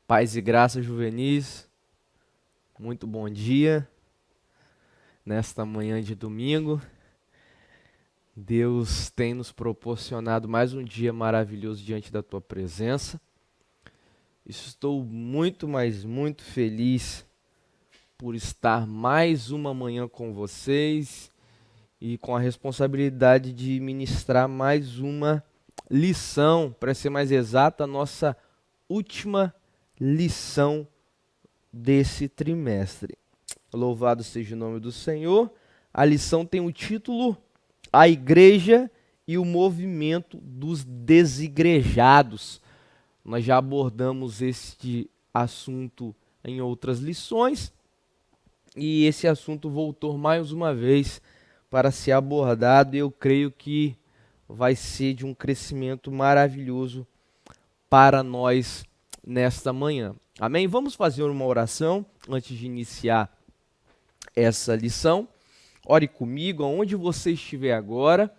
Paz e graça juvenis, muito bom dia nesta manhã de domingo. Deus tem nos proporcionado mais um dia maravilhoso diante da tua presença. Estou muito, mas muito feliz por estar mais uma manhã com vocês e com a responsabilidade de ministrar mais uma lição, para ser mais exata, a nossa última lição desse trimestre. Louvado seja o nome do Senhor. A lição tem o título A Igreja e o Movimento dos Desigrejados. Nós já abordamos este assunto em outras lições e esse assunto voltou mais uma vez para ser abordado e eu creio que vai ser de um crescimento maravilhoso para nós nesta manhã. Amém? Vamos fazer uma oração antes de iniciar essa lição. Ore comigo, aonde você estiver agora,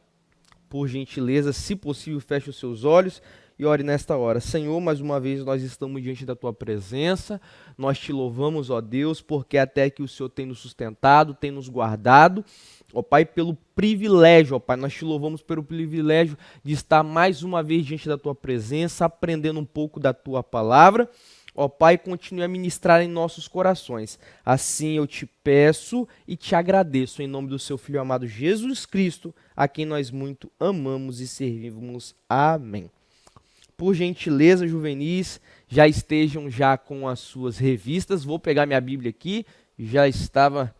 por gentileza, se possível, feche os seus olhos e ore nesta hora. Senhor, mais uma vez nós estamos diante da tua presença, nós te louvamos, ó Deus, porque até que o Senhor tem nos sustentado, tem nos guardado, ó Pai, pelo privilégio, ó Pai, nós te louvamos pelo privilégio de estar mais uma vez diante da tua presença, aprendendo um pouco da tua palavra. Ó Pai, continue a ministrar em nossos corações. Assim eu te peço e te agradeço em nome do seu Filho amado Jesus Cristo, a quem nós muito amamos e servimos. Amém. Por gentileza, juvenis, já estejam já com as suas revistas. Vou pegar minha Bíblia aqui, já estava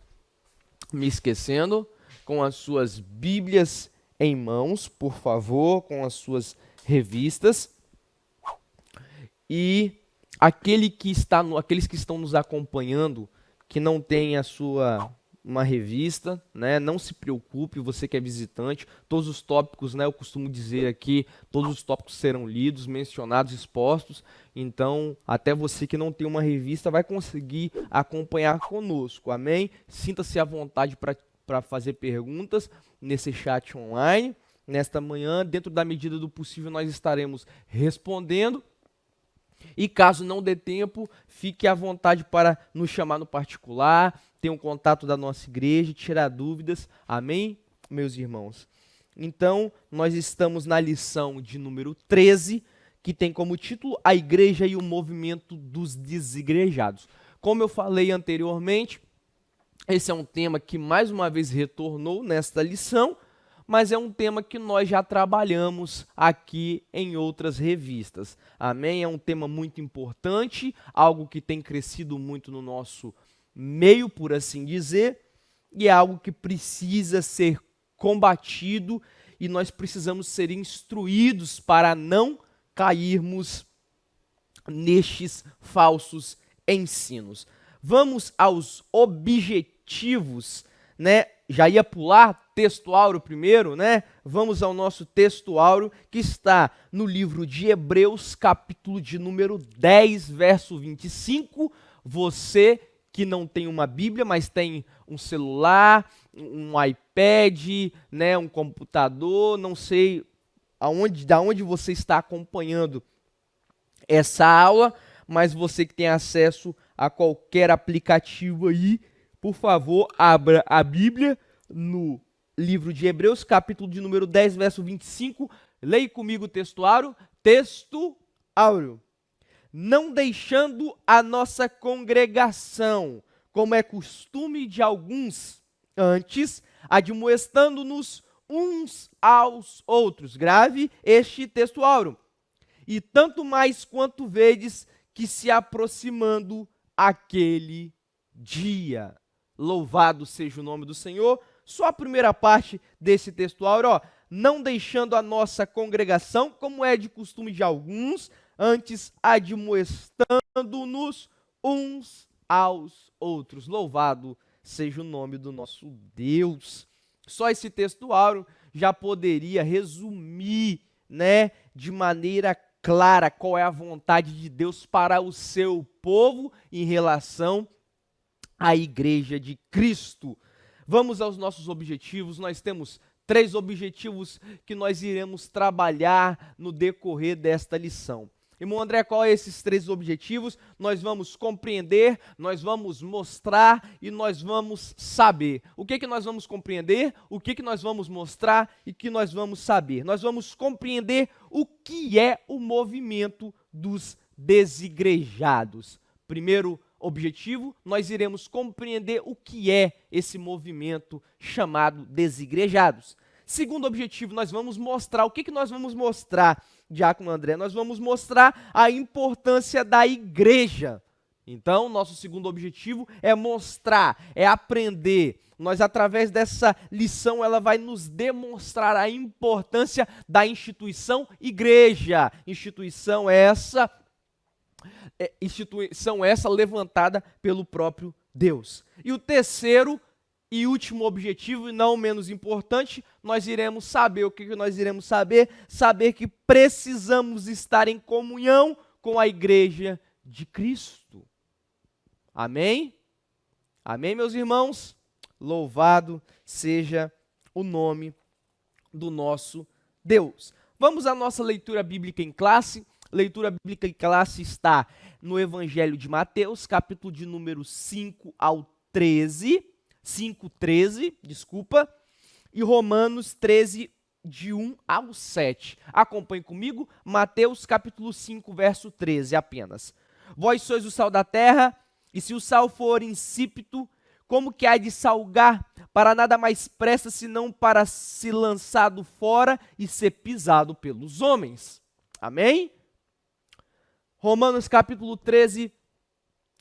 me esquecendo. Com as suas Bíblias em mãos, por favor, com as suas revistas. E aqueles que estão nos acompanhando, que não tem uma revista, né, não se preocupe, você que é visitante, todos os tópicos, né, eu costumo dizer aqui, todos os tópicos serão lidos, mencionados, expostos, então até você que não tem uma revista vai conseguir acompanhar conosco, amém? Sinta-se à vontade para fazer perguntas nesse chat online, nesta manhã, dentro da medida do possível nós estaremos respondendo. E caso não dê tempo, fique à vontade para nos chamar no particular, ter um contato da nossa igreja, tirar dúvidas. Amém, meus irmãos? Então, nós estamos na lição de número 13, que tem como título A Igreja e o Movimento dos Desigrejados. Como eu falei anteriormente, esse é um tema que mais uma vez retornou nesta lição, mas é um tema que nós já trabalhamos aqui em outras revistas. Amém? É um tema muito importante, algo que tem crescido muito no nosso meio, por assim dizer, e é algo que precisa ser combatido e nós precisamos ser instruídos para não cairmos nestes falsos ensinos. Vamos aos objetivos, né? Já ia pular texto áureo primeiro, né? Vamos ao nosso texto áureo que está no livro de Hebreus, capítulo de número 10, verso 25. Você que não tem uma Bíblia, mas tem um celular, um iPad, né, um computador, não sei da onde você está acompanhando essa aula, mas você que tem acesso a qualquer aplicativo aí, por favor, abra a Bíblia no livro de Hebreus, capítulo de número 10, verso 25. Leia comigo o texto áureo. Texto áureo. Não deixando a nossa congregação, como é costume de alguns, antes, admoestando-nos uns aos outros. Grave este texto áureo. E tanto mais quanto vedes que se aproximando aquele dia. Louvado seja o nome do Senhor. Só a primeira parte desse texto áureo, ó, não deixando a nossa congregação, como é de costume de alguns, antes admoestando-nos uns aos outros. Louvado seja o nome do nosso Deus. Só esse texto áureo já poderia resumir, né, de maneira clara qual é a vontade de Deus para o seu povo em relação à igreja de Cristo. Vamos aos nossos objetivos. Nós temos 3 objetivos que nós iremos trabalhar no decorrer desta lição. Irmão André, qual é esses 3 objetivos? Nós vamos compreender, nós vamos mostrar e nós vamos saber. O que nós vamos compreender, o que nós vamos mostrar e o que nós vamos saber? Nós vamos compreender o que é o movimento dos desigrejados. Primeiro objetivo, nós iremos compreender o que é esse movimento chamado desigrejados. Segundo objetivo, nós vamos mostrar, o que nós vamos mostrar, Diácono André? Nós vamos mostrar a importância da igreja. Então, nosso segundo objetivo é mostrar, é aprender. Nós, através dessa lição, ela vai nos demonstrar a importância da instituição igreja. Instituição essa levantada pelo próprio Deus. E o terceiro e último objetivo, e não menos importante, nós iremos saber, o que nós iremos saber? Saber que precisamos estar em comunhão com a igreja de Cristo. Amém? Amém, meus irmãos? Louvado seja o nome do nosso Deus. Vamos à nossa leitura bíblica em classe. Leitura bíblica em classe está no Evangelho de Mateus, capítulo de número 5 ao 13, 5:13, e Romanos 13, de 1 ao 7. Acompanhe comigo, Mateus capítulo 5, verso 13 apenas. Vós sois o sal da terra, e se o sal for insípido, como que há de salgar? Para nada mais presta, senão para ser lançado fora e ser pisado pelos homens. Amém? Romanos capítulo 13,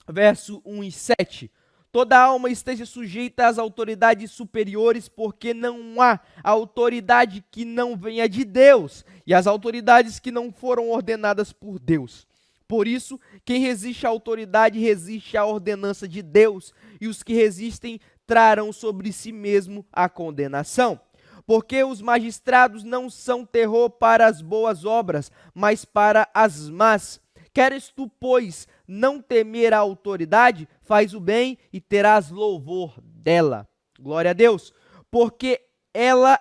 verso 1 e 7. Toda alma esteja sujeita às autoridades superiores, porque não há autoridade que não venha de Deus, e as autoridades que não foram ordenadas por Deus. Por isso, quem resiste à autoridade resiste à ordenança de Deus, e os que resistem trarão sobre si mesmo a condenação. Porque os magistrados não são terror para as boas obras, mas para as más. Queres tu, pois, não temer a autoridade? Faz o bem e terás louvor dela. Glória a Deus. Porque ela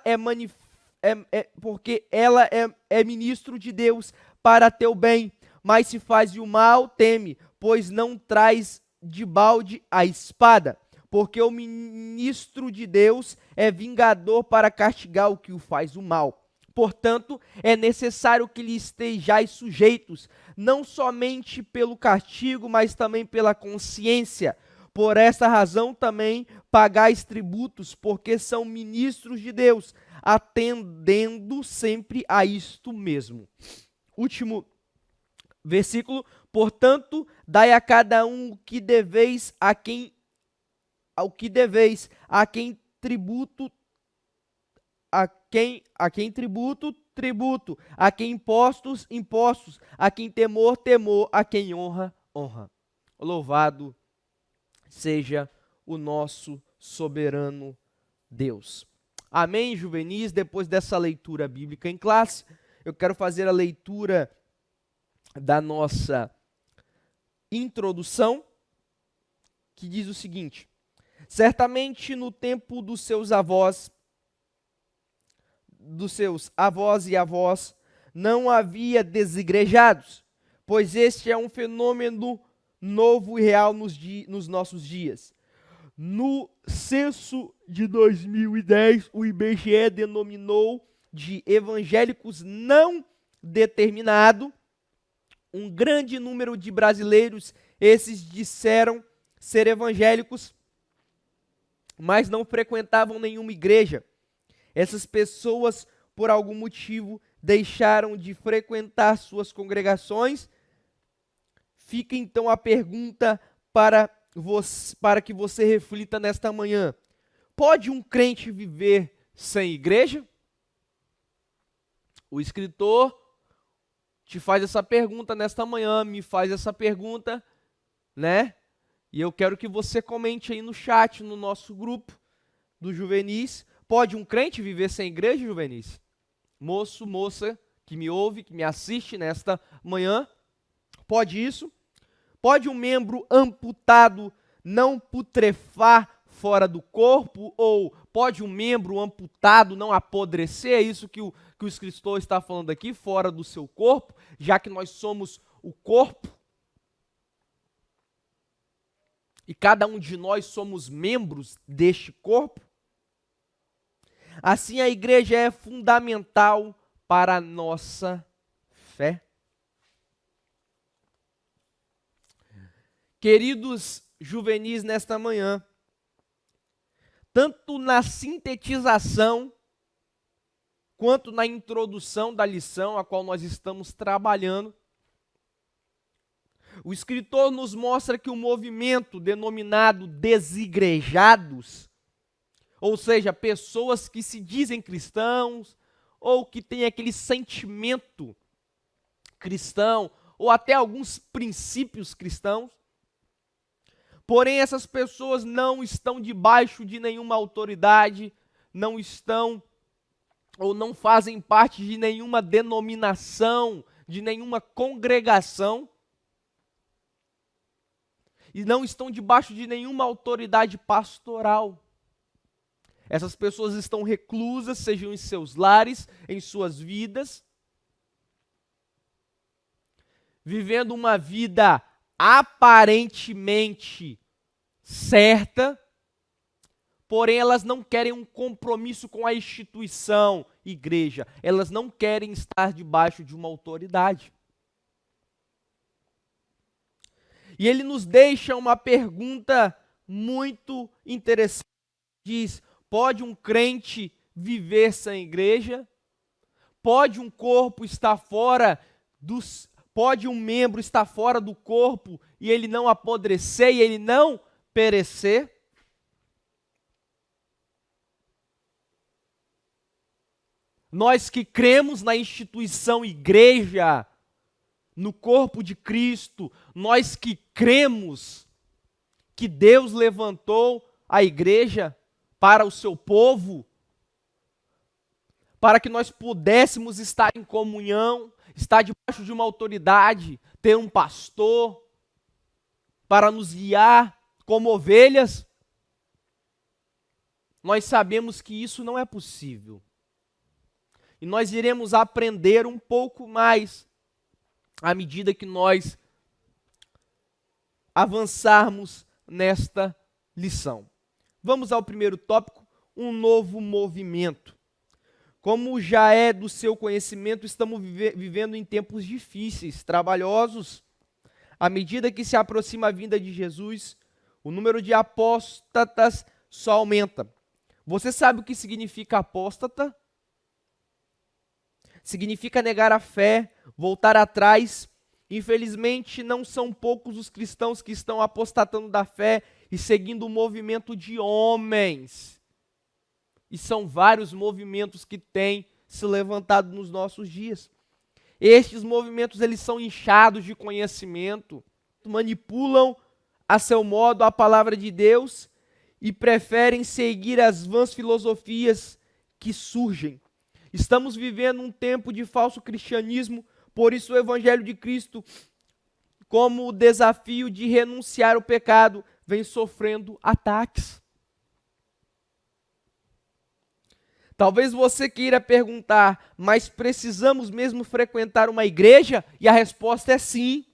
é ministro de Deus para teu bem. Mas se faz o mal, teme, pois não traz de balde a espada. Porque o ministro de Deus é vingador para castigar o que o faz o mal. Portanto, é necessário que lhe estejais sujeitos, não somente pelo castigo, mas também pela consciência. Por esta razão também pagais tributos, porque são ministros de Deus, atendendo sempre a isto mesmo. Último versículo. Portanto, dai a cada um o que deveis, a quem tributo, tributo, a quem impostos, a quem temor, a quem honra. Louvado seja o nosso soberano Deus. Amém, juvenis? Depois dessa leitura bíblica em classe, eu quero fazer a leitura da nossa introdução, que diz o seguinte: certamente no tempo dos seus avós e avós, não havia desigrejados, pois este é um fenômeno novo e real nos nossos dias. No censo de 2010, o IBGE denominou de evangélicos não determinado um grande número de brasileiros. Esses disseram ser evangélicos, mas não frequentavam nenhuma igreja. Essas pessoas, por algum motivo, deixaram de frequentar suas congregações. Fica então a pergunta para que você reflita nesta manhã: pode um crente viver sem igreja? O escritor te faz essa pergunta nesta manhã, me faz essa pergunta, né? E eu quero que você comente aí no chat, no nosso grupo do Juvenis. Pode um crente viver sem igreja, juvenis? Moço, moça, que me ouve, que me assiste nesta manhã, pode isso? Pode um membro amputado não putrefar fora do corpo? Ou pode um membro amputado não apodrecer? É isso que o escritor está falando aqui, fora do seu corpo, já que nós somos o corpo? E cada um de nós somos membros deste corpo? Assim, a igreja é fundamental para a nossa fé. Queridos juvenis, nesta manhã, tanto na sintetização quanto na introdução da lição a qual nós estamos trabalhando, o escritor nos mostra que o movimento denominado desigrejados, ou seja, pessoas que se dizem cristãos, ou que têm aquele sentimento cristão, ou até alguns princípios cristãos, porém essas pessoas não estão debaixo de nenhuma autoridade, não estão ou não fazem parte de nenhuma denominação, de nenhuma congregação, e não estão debaixo de nenhuma autoridade pastoral. Essas pessoas estão reclusas, sejam em seus lares, em suas vidas, vivendo uma vida aparentemente certa, porém elas não querem um compromisso com a instituição, igreja. Elas não querem estar debaixo de uma autoridade. E ele nos deixa uma pergunta muito interessante. Diz: pode um crente viver sem igreja? Pode um corpo estar fora dos... Pode um membro estar fora do corpo e ele não apodrecer e ele não perecer? Nós que cremos na instituição igreja, no corpo de Cristo, nós que cremos que Deus levantou a igreja para o seu povo, para que nós pudéssemos estar em comunhão, estar debaixo de uma autoridade, ter um pastor para nos guiar como ovelhas, nós sabemos que isso não é possível. E nós iremos aprender um pouco mais à medida que nós avançarmos nesta lição. Vamos ao primeiro tópico, um novo movimento. Como já é do seu conhecimento, estamos vivendo em tempos difíceis, trabalhosos. À medida que se aproxima a vinda de Jesus, o número de apóstatas só aumenta. Você sabe o que significa apóstata? Significa negar a fé, voltar atrás. Infelizmente, não são poucos os cristãos que estão apostatando da fé e seguindo o movimento de homens. E são vários movimentos que têm se levantado nos nossos dias. Estes movimentos, eles são inchados de conhecimento, manipulam a seu modo a palavra de Deus e preferem seguir as vãs filosofias que surgem. Estamos vivendo um tempo de falso cristianismo, por isso o Evangelho de Cristo, como o desafio de renunciar ao pecado, vem sofrendo ataques. Talvez você queira perguntar, mas precisamos mesmo frequentar uma igreja? E a resposta é sim.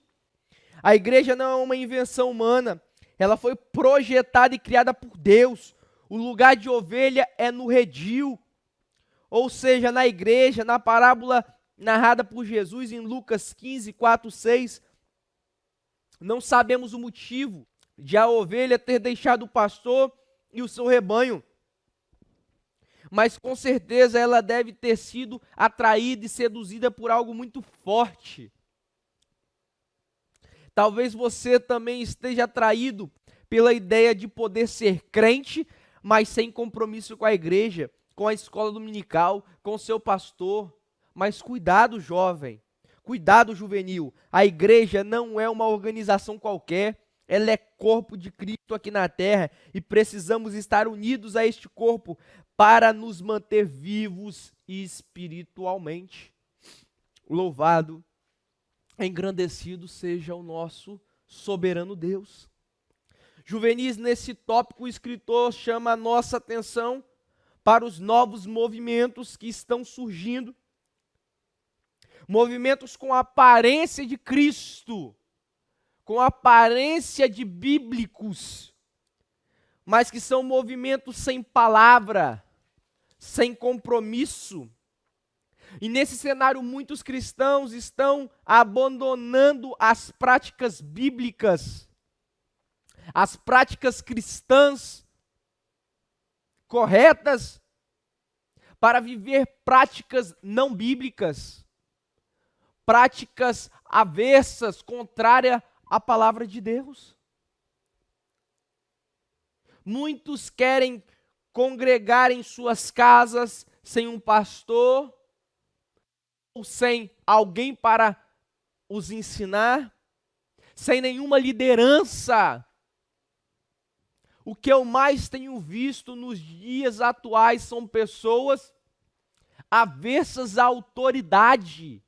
A igreja não é uma invenção humana, ela foi projetada e criada por Deus. O lugar de ovelha é no redil, ou seja, na igreja, na parábola narrada por Jesus em Lucas 15, 4, 6. Não sabemos o motivo de a ovelha ter deixado o pastor e o seu rebanho, mas com certeza ela deve ter sido atraída e seduzida por algo muito forte. Talvez você também esteja atraído pela ideia de poder ser crente, mas sem compromisso com a igreja, com a escola dominical, com o seu pastor. Mas cuidado, jovem, cuidado, juvenil. A igreja não é uma organização qualquer, ela é corpo de Cristo aqui na terra e precisamos estar unidos a este corpo para nos manter vivos espiritualmente. Louvado, engrandecido seja o nosso soberano Deus. Juvenis, nesse tópico, o escritor chama a nossa atenção para os novos movimentos que estão surgindo. Movimentos com a aparência de Cristo, com a aparência de bíblicos, mas que são movimentos sem palavra, sem compromisso. E nesse cenário, muitos cristãos estão abandonando as práticas bíblicas, as práticas cristãs corretas, para viver práticas não bíblicas, práticas aversas, contrárias à palavra de Deus. Muitos querem congregar em suas casas sem um pastor, ou sem alguém para os ensinar, sem nenhuma liderança. O que eu mais tenho visto nos dias atuais são pessoas aversas à autoridade.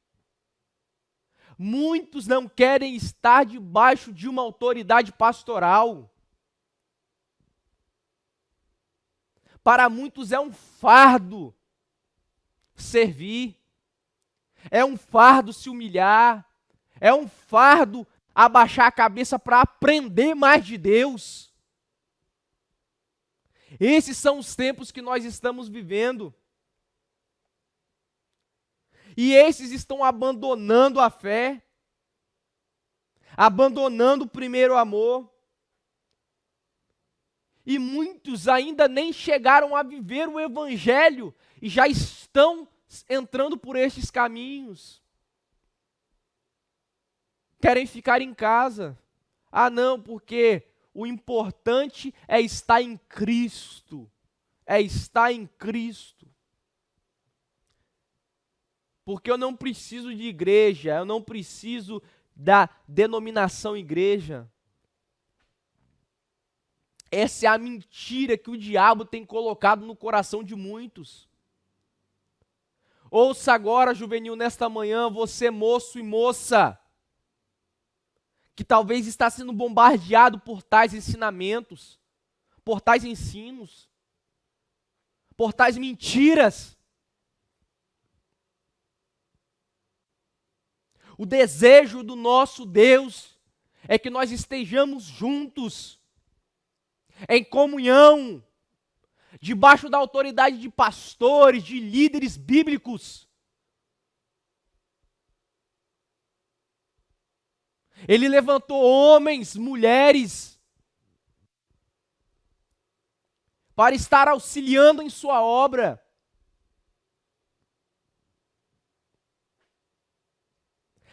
Muitos não querem estar debaixo de uma autoridade pastoral. Para muitos é um fardo servir, é um fardo se humilhar, é um fardo abaixar a cabeça para aprender mais de Deus. Esses são os tempos que nós estamos vivendo. E esses estão abandonando a fé, abandonando o primeiro amor. E muitos ainda nem chegaram a viver o Evangelho e já estão entrando por estes caminhos. Querem ficar em casa. Ah, não, porque o importante é estar em Cristo. É estar em Cristo. Porque eu não preciso de igreja, eu não preciso da denominação igreja. Essa é a mentira que o diabo tem colocado no coração de muitos. Ouça agora, juvenil, nesta manhã, você moço e moça, que talvez está sendo bombardeado por tais ensinamentos, por tais ensinos, por tais mentiras. O desejo do nosso Deus é que nós estejamos juntos, em comunhão, debaixo da autoridade de pastores, de líderes bíblicos. Ele levantou homens, mulheres, para estar auxiliando em sua obra.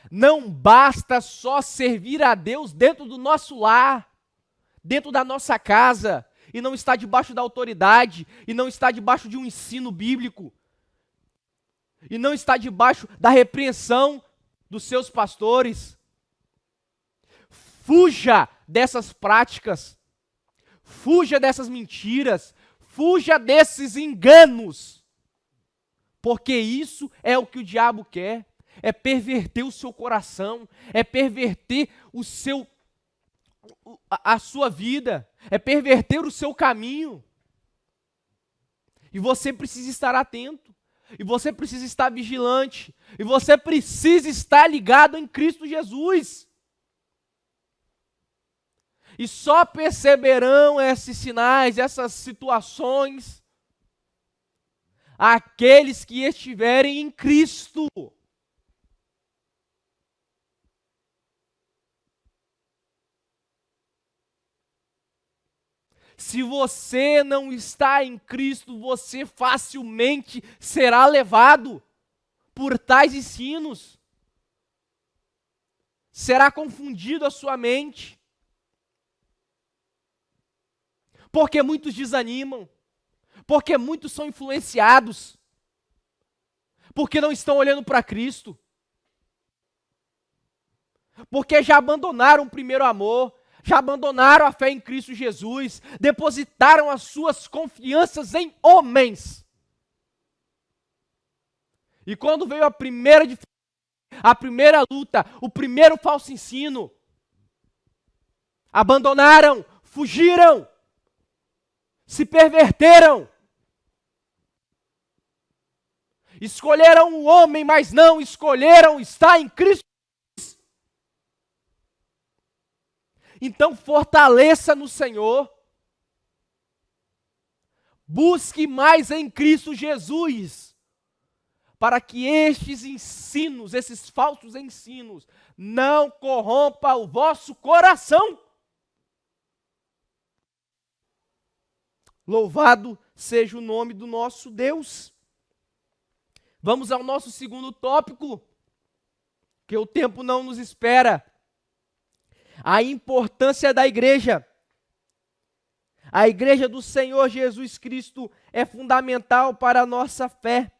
Não basta só servir a Deus dentro do nosso lar, dentro da nossa casa, e não estar debaixo da autoridade, e não estar debaixo de um ensino bíblico, e não estar debaixo da repreensão dos seus pastores. Fuja dessas práticas, fuja dessas mentiras, fuja desses enganos, porque isso é o que o diabo quer. É perverter o seu coração, é perverter a sua vida, é perverter o seu caminho. E você precisa estar atento, e você precisa estar vigilante, e você precisa estar ligado em Cristo Jesus. E só perceberão esses sinais, essas situações, aqueles que estiverem em Cristo. Se você não está em Cristo, você facilmente será levado por tais ensinos. Será confundido a sua mente. Porque muitos desanimam. Porque muitos são influenciados. Porque não estão olhando para Cristo. Porque já abandonaram o primeiro amor. Já abandonaram a fé em Cristo Jesus, depositaram as suas confianças em homens. E quando veio a primeira luta, o primeiro falso ensino, abandonaram, fugiram, se perverteram. Escolheram o homem, mas não escolheram estar em Cristo. Então fortaleça no Senhor. Busque mais em Cristo Jesus, para que estes ensinos, esses falsos ensinos, não corrompam o vosso coração. Louvado seja o nome do nosso Deus. Vamos ao nosso segundo tópico, que o tempo não nos espera. A importância da igreja. A igreja do Senhor Jesus Cristo é fundamental para a nossa fé,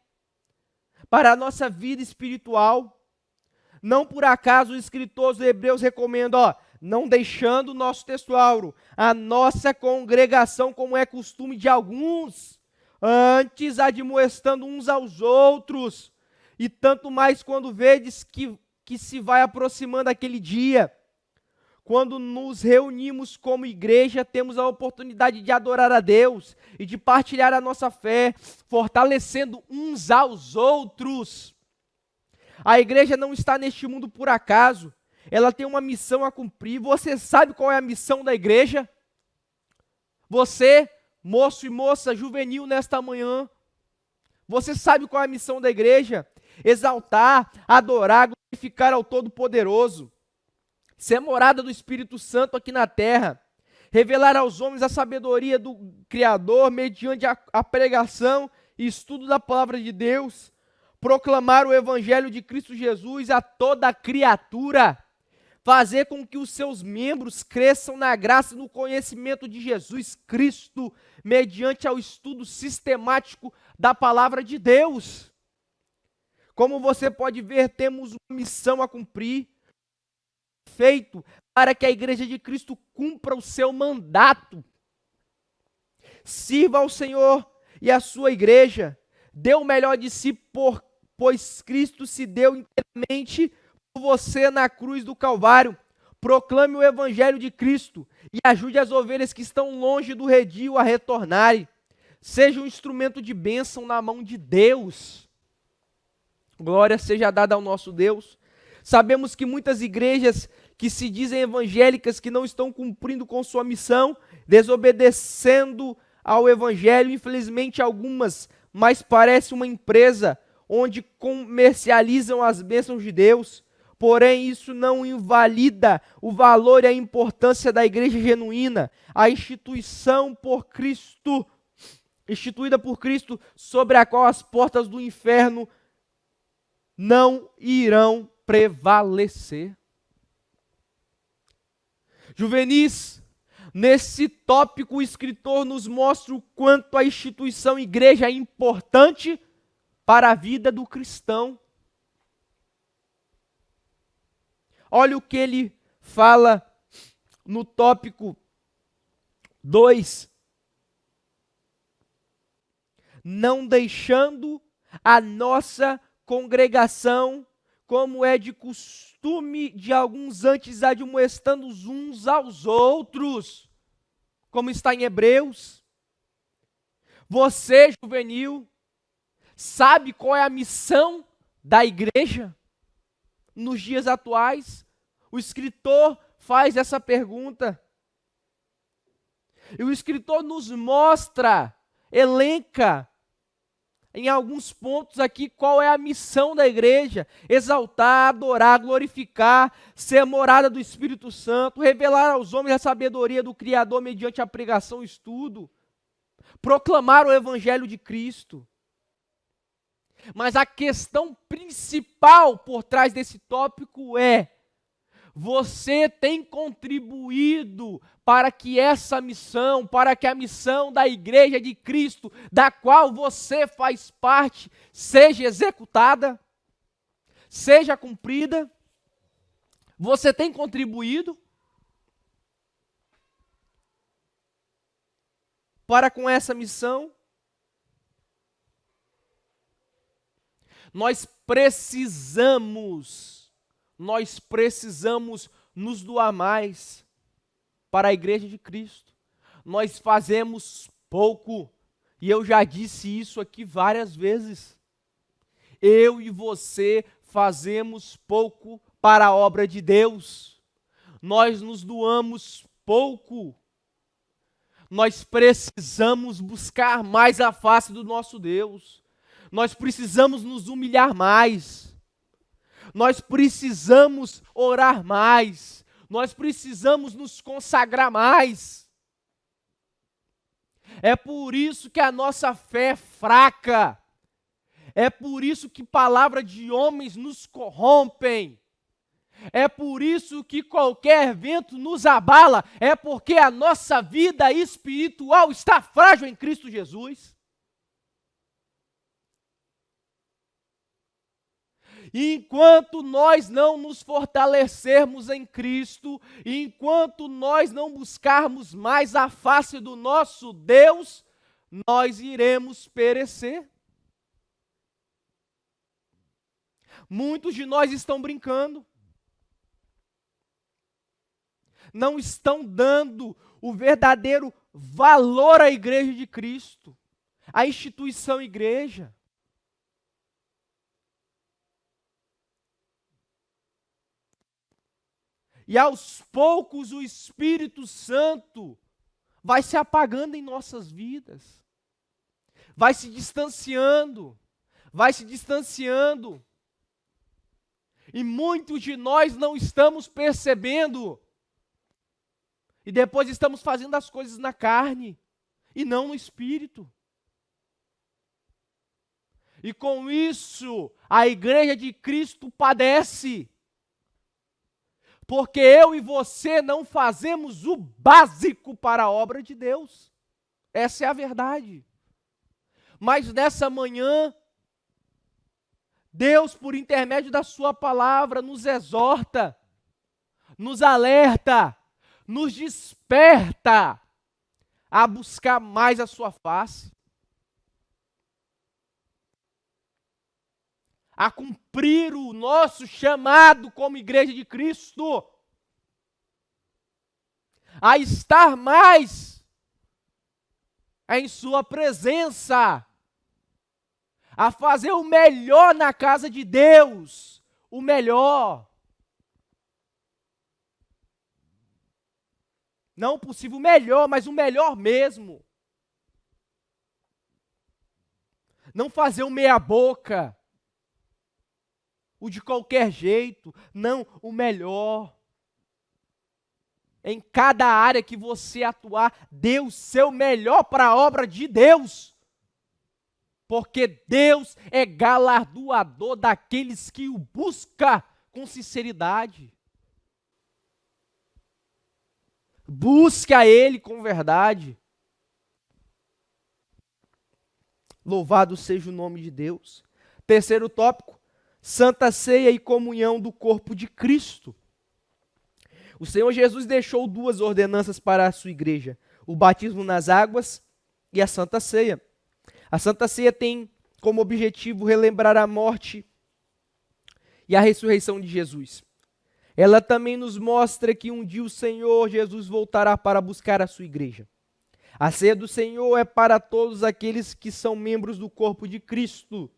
para a nossa vida espiritual. Não por acaso o escritor dos Hebreus recomenda, não deixando o nosso textual, a nossa congregação como é costume de alguns, antes admoestando uns aos outros, e tanto mais quando vedes que se vai aproximando aquele dia. Quando nos reunimos como igreja, temos a oportunidade de adorar a Deus e de partilhar a nossa fé, fortalecendo uns aos outros. A igreja não está neste mundo por acaso, ela tem uma missão a cumprir. Você sabe qual é a missão da igreja? Você, moço e moça juvenil nesta manhã, você sabe qual é a missão da igreja? Exaltar, adorar, glorificar ao Todo-Poderoso. Ser morada do Espírito Santo aqui na terra, revelar aos homens a sabedoria do Criador mediante a pregação e estudo da palavra de Deus, proclamar o Evangelho de Cristo Jesus a toda criatura, fazer com que os seus membros cresçam na graça e no conhecimento de Jesus Cristo, mediante ao estudo sistemático da palavra de Deus. Como você pode ver, temos uma missão a cumprir, feito para que a igreja de Cristo cumpra o seu mandato. Sirva ao Senhor e à sua igreja, dê o melhor de si, pois Cristo se deu inteiramente por você na cruz do Calvário. Proclame o evangelho de Cristo e ajude as ovelhas que estão longe do redil a retornarem. Seja um instrumento de bênção na mão de Deus. Glória seja dada ao nosso Deus. Sabemos que muitas igrejas que se dizem evangélicas, que não estão cumprindo com sua missão, desobedecendo ao evangelho, infelizmente algumas, mas parece uma empresa onde comercializam as bênçãos de Deus. Porém, isso não invalida o valor e a importância da igreja genuína, a instituição por Cristo, instituída por Cristo, sobre a qual as portas do inferno não irão prevalecer. Juvenis, nesse tópico o escritor nos mostra o quanto a instituição igreja é importante para a vida do cristão. Olha o que ele fala no tópico 2. Não deixando a nossa congregação, como é de costume de alguns, antes admoestando uns aos outros, como está em Hebreus. Você, juvenil, sabe qual é a missão da igreja nos dias atuais? O escritor faz essa pergunta. E o escritor nos mostra, elenca, em alguns pontos aqui, qual é a missão da igreja: exaltar, adorar, glorificar, ser morada do Espírito Santo, revelar aos homens a sabedoria do Criador mediante a pregação e estudo, proclamar o Evangelho de Cristo. Mas a questão principal por trás desse tópico é: você tem contribuído para que essa missão, para que a missão da igreja de Cristo, da qual você faz parte, seja executada, seja cumprida? Você tem contribuído para com essa missão? Nós precisamos nos doar mais. para a igreja de Cristo. Nós fazemos pouco, e eu já disse isso aqui várias vezes. Eu e você fazemos pouco para a obra de Deus. Nós nos doamos pouco. Nós precisamos buscar mais a face do nosso Deus. Nós precisamos nos humilhar mais. Nós precisamos orar mais. Nós precisamos nos consagrar mais. É por isso que a nossa fé é fraca. É por isso que palavra de homens nos corrompem. É por isso que qualquer vento nos abala. É porque a nossa vida espiritual está frágil em Cristo Jesus. E enquanto nós não nos fortalecermos em Cristo, e enquanto nós não buscarmos mais a face do nosso Deus, nós iremos perecer. Muitos de nós estão brincando. Não estão dando o verdadeiro valor à igreja de Cristo, à instituição igreja. E aos poucos o Espírito Santo vai se apagando em nossas vidas. Vai se distanciando. Vai se distanciando. E muitos de nós não estamos percebendo. E depois estamos fazendo as coisas na carne e não no Espírito. E com isso, a igreja de Cristo padece. Porque eu e você não fazemos o básico para a obra de Deus. Essa é a verdade. Mas nessa manhã, Deus, por intermédio da sua palavra, nos exorta, nos alerta, nos desperta a buscar mais a sua face, a cumprir o nosso chamado como igreja de Cristo, a estar mais em sua presença, a fazer o melhor na casa de Deus, o melhor. Não possível o melhor, mas o melhor mesmo. Não fazer o meia boca, o de qualquer jeito, não, o melhor. Em cada área que você atuar, dê o seu melhor para a obra de Deus. Porque Deus é galardoador daqueles que o buscam com sinceridade. Busque a Ele com verdade. Louvado seja o nome de Deus. Terceiro tópico, Santa Ceia e comunhão do corpo de Cristo. O Senhor Jesus deixou duas ordenanças para a sua igreja: o batismo nas águas e a Santa Ceia. A Santa Ceia tem como objetivo relembrar a morte e a ressurreição de Jesus. Ela também nos mostra que um dia o Senhor Jesus voltará para buscar a sua igreja. A ceia do Senhor é para todos aqueles que são membros do corpo de Cristo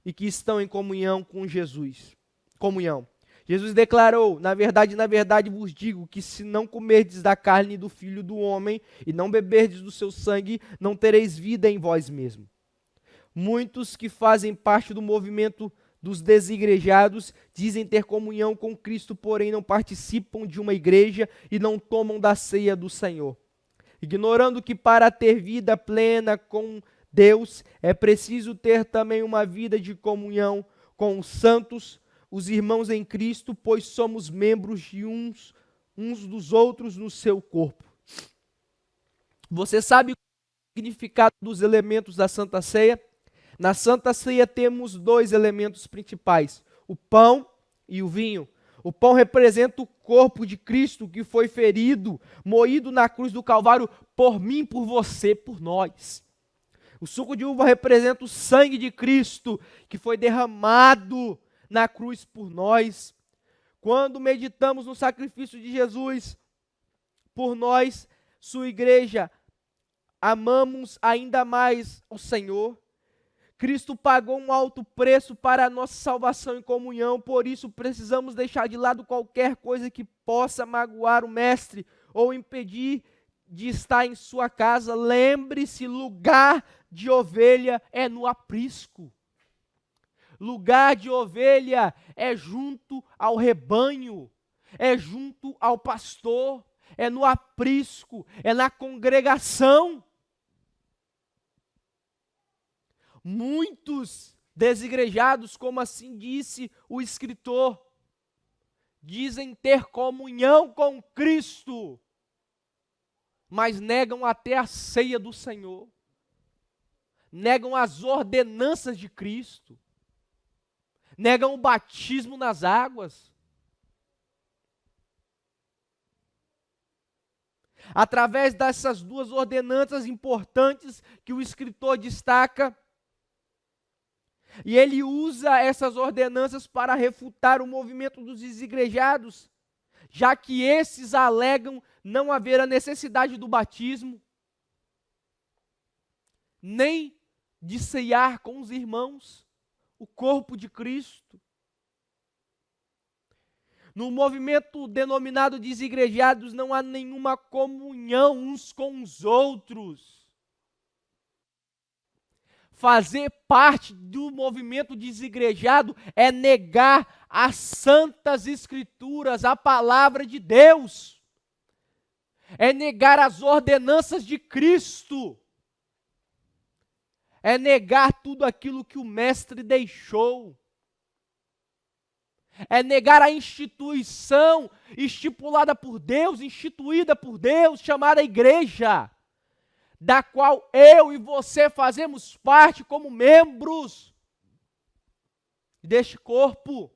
e que estão em comunhão com Jesus. Comunhão. Jesus declarou: na verdade vos digo que se não comerdes da carne do Filho do Homem e não beberdes do seu sangue, não tereis vida em vós mesmos. Muitos que fazem parte do movimento dos desigrejados dizem ter comunhão com Cristo, porém não participam de uma igreja e não tomam da ceia do Senhor. Ignorando que para ter vida plena com Deus é preciso ter também uma vida de comunhão com os santos, os irmãos em Cristo, pois somos membros de uns dos outros no seu corpo. Você sabe o significado dos elementos da Santa Ceia? Na Santa Ceia temos dois elementos principais: o pão e o vinho. O pão representa o corpo de Cristo que foi ferido, moído na cruz do Calvário por mim, por você, por nós. O suco de uva representa o sangue de Cristo que foi derramado na cruz por nós. Quando meditamos no sacrifício de Jesus, por nós, sua igreja, amamos ainda mais o Senhor. Cristo pagou um alto preço para a nossa salvação e comunhão, por isso precisamos deixar de lado qualquer coisa que possa magoar o Mestre ou impedir de estar em sua casa. Lembre-se, lugar de ovelha é no aprisco. Lugar de ovelha é junto ao rebanho, é junto ao pastor, é no aprisco, é na congregação. Muitos desigrejados, como assim disse o escritor, dizem ter comunhão com Cristo, mas negam até a ceia do Senhor, negam as ordenanças de Cristo, negam o batismo nas águas. Através dessas duas ordenanças importantes que o escritor destaca, e ele usa essas ordenanças para refutar o movimento dos desigrejados, já que esses alegam não haver a necessidade do batismo, nem de ceiar com os irmãos, o corpo de Cristo. No movimento denominado desigrejados não há nenhuma comunhão uns com os outros. Fazer parte do movimento desigrejado é negar as santas escrituras, a palavra de Deus. É negar as ordenanças de Cristo. É negar tudo aquilo que o Mestre deixou. É negar a instituição estipulada por Deus, instituída por Deus, chamada igreja, da qual eu e você fazemos parte como membros deste corpo.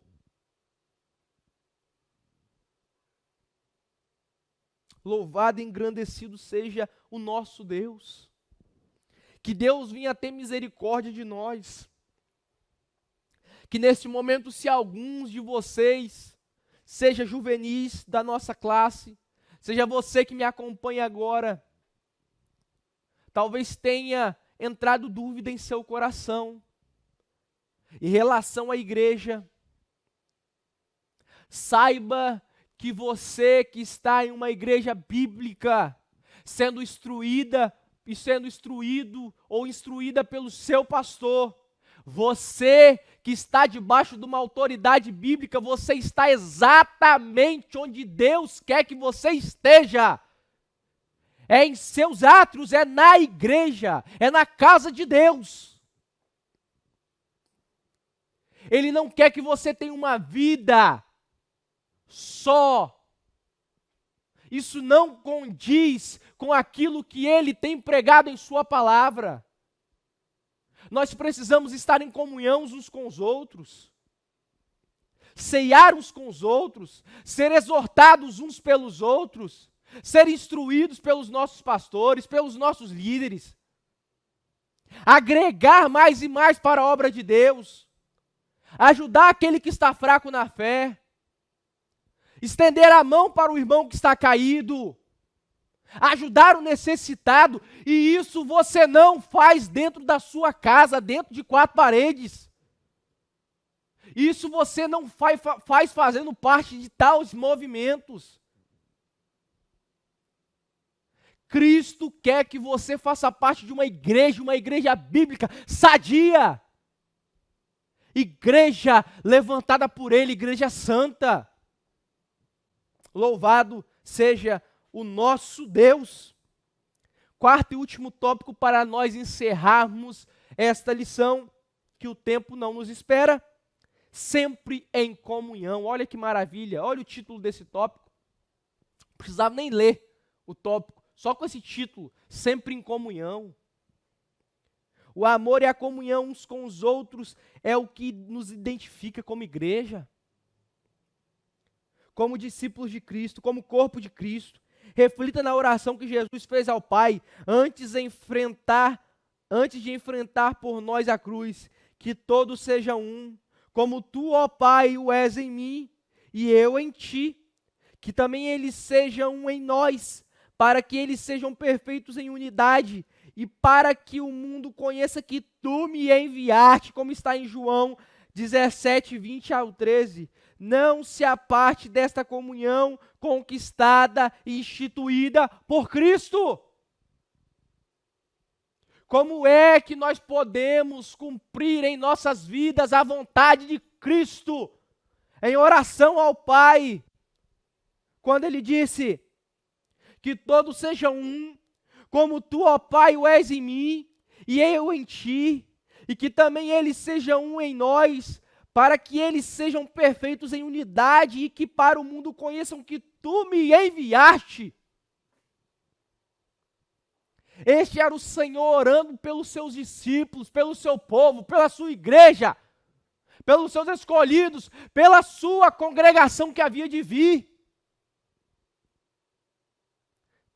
Louvado e engrandecido seja o nosso Deus. Que Deus venha ter misericórdia de nós. Que neste momento, se alguns de vocês, seja juvenis da nossa classe, seja você que me acompanha agora, talvez tenha entrado dúvida em seu coração em relação à igreja. Saiba que você que está em uma igreja bíblica, sendo instruída e sendo instruído ou instruída pelo seu pastor, você que está debaixo de uma autoridade bíblica, você está exatamente onde Deus quer que você esteja. É em seus átrios, é na igreja, é na casa de Deus. Ele não quer que você tenha uma vida só. Isso não condiz com aquilo que Ele tem pregado em sua palavra. Nós precisamos estar em comunhão uns com os outros, ceiar uns com os outros, ser exortados uns pelos outros, ser instruídos pelos nossos pastores, pelos nossos líderes, agregar mais e mais para a obra de Deus, ajudar aquele que está fraco na fé, estender a mão para o irmão que está caído, ajudar o necessitado, e isso você não faz dentro da sua casa, dentro de quatro paredes. Isso você não faz fazendo parte de tais movimentos. Cristo quer que você faça parte de uma igreja bíblica, sadia. Igreja levantada por Ele, igreja santa. Louvado seja o nosso Deus. Quarto e último tópico para nós encerrarmos esta lição, que o tempo não nos espera. Sempre em comunhão. Olha que maravilha, olha o título desse tópico. Não precisava nem ler o tópico, só com esse título, sempre em comunhão. O amor e a comunhão uns com os outros é o que nos identifica como igreja, como discípulos de Cristo, como corpo de Cristo. Reflita na oração que Jesus fez ao Pai antes de enfrentar por nós a cruz, que todos sejam um, como tu, ó Pai, o és em mim e eu em ti, que também eles sejam um em nós, para que eles sejam perfeitos em unidade e para que o mundo conheça que tu me enviaste, como está em João 17, 20 ao 13. Não se aparte desta comunhão conquistada e instituída por Cristo. Como é que nós podemos cumprir em nossas vidas a vontade de Cristo? Em oração ao Pai, quando Ele disse que todos sejam um, como tu, ó Pai, o és em mim, e eu em ti, e que também eles sejam um em nós, para que eles sejam perfeitos em unidade e que para o mundo conheçam que tu me enviaste. Este era o Senhor orando pelos seus discípulos, pelo seu povo, pela sua igreja, pelos seus escolhidos, pela sua congregação que havia de vir,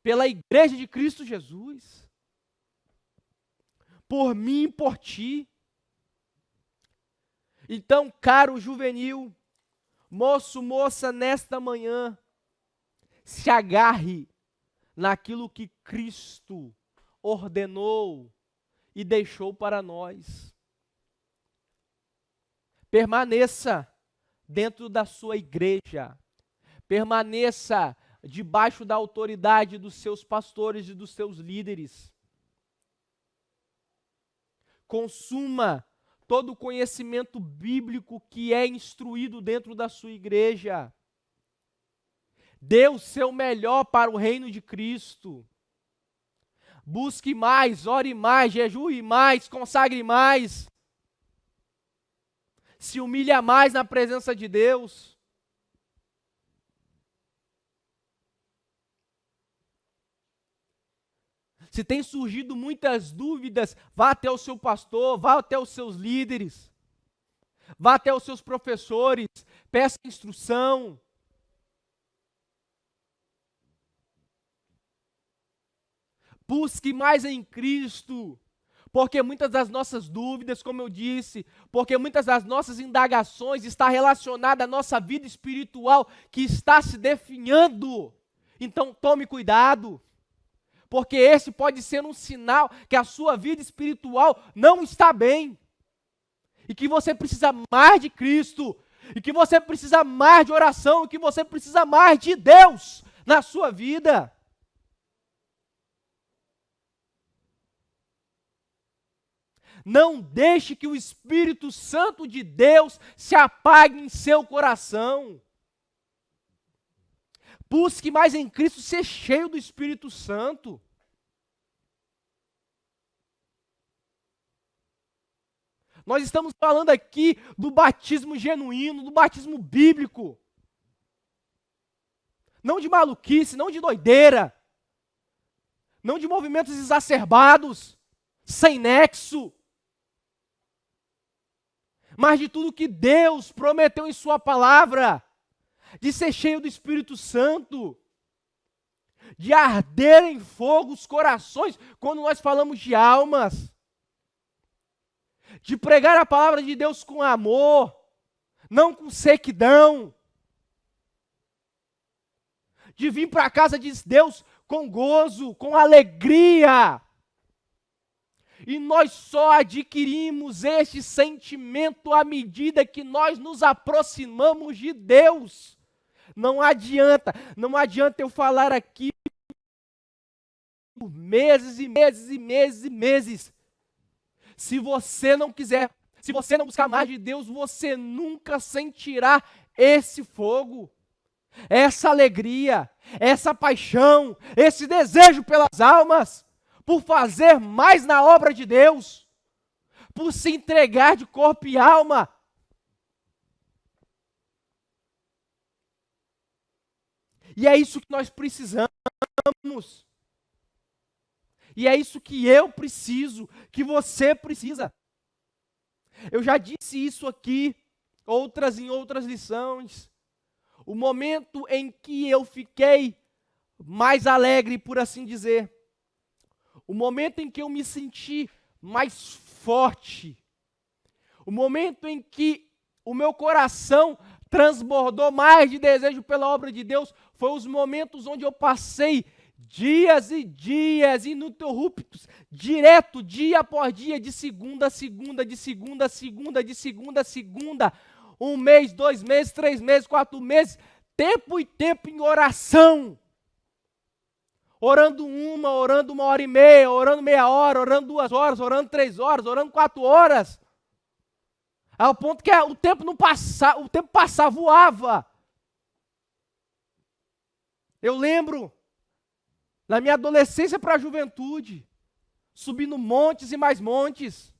pela igreja de Cristo Jesus, por mim e por ti. Então, caro juvenil, moço, moça, nesta manhã, se agarre naquilo que Cristo ordenou e deixou para nós. Permaneça dentro da sua igreja, permaneça debaixo da autoridade dos seus pastores e dos seus líderes. Consuma todo o conhecimento bíblico que é instruído dentro da sua igreja. Dê o seu melhor para o reino de Cristo. Busque mais, ore mais, jejue mais, consagre mais. Se humilha mais na presença de Deus. Se tem surgido muitas dúvidas, vá até o seu pastor, vá até os seus líderes, vá até os seus professores, peça instrução. Busque mais em Cristo, porque muitas das nossas dúvidas, como eu disse, porque muitas das nossas indagações está relacionada à nossa vida espiritual que está se definhando. Então tome cuidado, porque esse pode ser um sinal que a sua vida espiritual não está bem, e que você precisa mais de Cristo, e que você precisa mais de oração, e que você precisa mais de Deus na sua vida. Não deixe que o Espírito Santo de Deus se apague em seu coração. Busque mais em Cristo ser cheio do Espírito Santo. Nós estamos falando aqui do batismo genuíno, do batismo bíblico. Não de maluquice, não de doideira. Não de movimentos exacerbados, sem nexo. Mas de tudo que Deus prometeu em sua palavra, de ser cheio do Espírito Santo, de arder em fogo os corações, quando nós falamos de almas, de pregar a palavra de Deus com amor, não com sequidão, de vir para a casa de Deus com gozo, com alegria. E nós só adquirimos este sentimento à medida que nós nos aproximamos de Deus. Não adianta eu falar aqui por meses e meses e meses e meses. Se você não quiser, se você não buscar mais de Deus, você nunca sentirá esse fogo, essa alegria, essa paixão, esse desejo pelas almas, por fazer mais na obra de Deus, por se entregar de corpo e alma. E é isso que nós precisamos. E é isso que eu preciso, que você precisa. Eu já disse isso aqui, em outras lições. O momento em que eu fiquei mais alegre, por assim dizer, o momento em que eu me senti mais forte, o momento em que o meu coração transbordou mais de desejo pela obra de Deus, foi os momentos onde eu passei Dias e dias ininterruptos, direto, dia após dia, de segunda a segunda, de segunda a segunda, de segunda a segunda, 1 mês, 2 meses, 3 meses, 4 meses, tempo e tempo em oração. Orando orando 1h30, orando meia hora, orando 2 horas, orando 3 horas, orando 4 horas. Ao ponto que o tempo não passava, o tempo passava, voava. Eu lembro, na minha adolescência para a juventude, subindo montes e mais montes.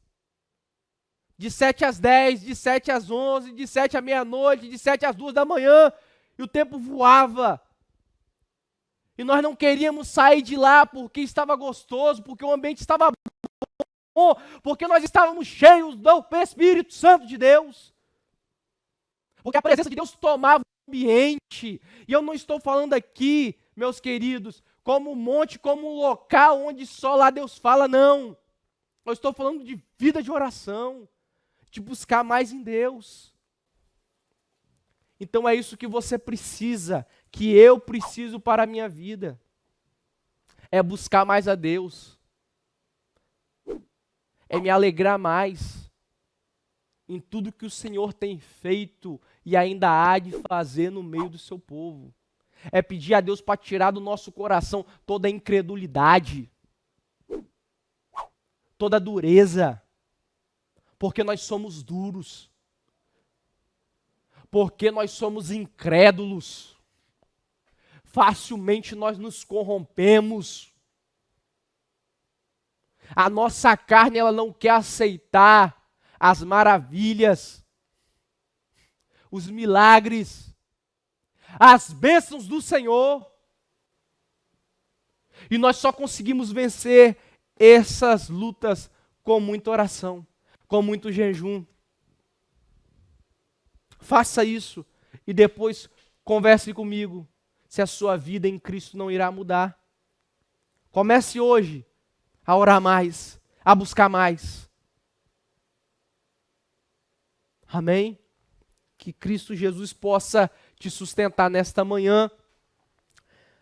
De 7 às 10, de 7 às 11, de 7 à meia-noite, de 7 às 2 da manhã. E o tempo voava. E nós não queríamos sair de lá porque estava gostoso, porque o ambiente estava bom, porque nós estávamos cheios do Espírito Santo de Deus. Porque a presença de Deus tomava o ambiente. E eu não estou falando aqui, meus queridos, como um monte, como um local onde só lá Deus fala, não. Eu estou falando de vida de oração, de buscar mais em Deus. Então é isso que você precisa, que eu preciso para a minha vida. É buscar mais a Deus. É me alegrar mais em tudo que o Senhor tem feito e ainda há de fazer no meio do seu povo. É pedir a Deus para tirar do nosso coração toda a incredulidade, toda a dureza, porque nós somos duros. Porque nós somos incrédulos, facilmente nós nos corrompemos. A nossa carne, ela não quer aceitar as maravilhas, os milagres, as bênçãos do Senhor. E nós só conseguimos vencer essas lutas com muita oração, com muito jejum. Faça isso e depois converse comigo se a sua vida em Cristo não irá mudar. Comece hoje a orar mais, a buscar mais. Amém? Que Cristo Jesus possa te sustentar nesta manhã.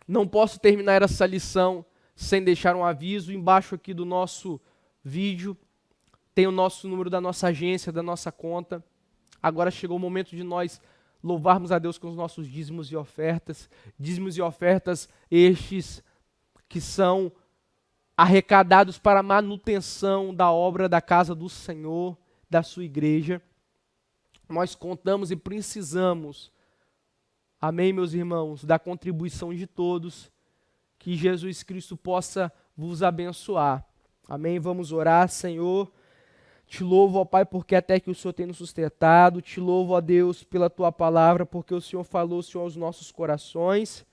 Não posso terminar essa lição sem deixar um aviso. Embaixo aqui do nosso vídeo tem o nosso número da nossa agência, da nossa conta. Agora chegou o momento de nós louvarmos a Deus com os nossos dízimos e ofertas. Dízimos e ofertas estes que são arrecadados para a manutenção da obra da casa do Senhor, da sua igreja. Nós contamos e precisamos, amém, meus irmãos, da contribuição de todos, que Jesus Cristo possa vos abençoar. Amém? Vamos orar, Senhor. Te louvo, ó Pai, porque até que o Senhor tem nos sustentado. Te louvo, ó Deus, pela Tua palavra, porque o Senhor falou, Senhor, aos nossos corações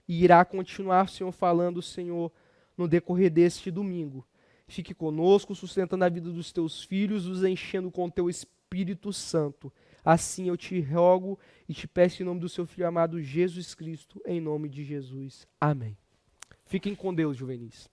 e irá continuar, Senhor, falando, Senhor, no decorrer deste domingo. Fique conosco, sustentando a vida dos Teus filhos, os enchendo com o Teu Espírito Santo. Assim eu te rogo e te peço em nome do Seu Filho amado Jesus Cristo, em nome de Jesus. Amém. Fiquem com Deus, juvenis.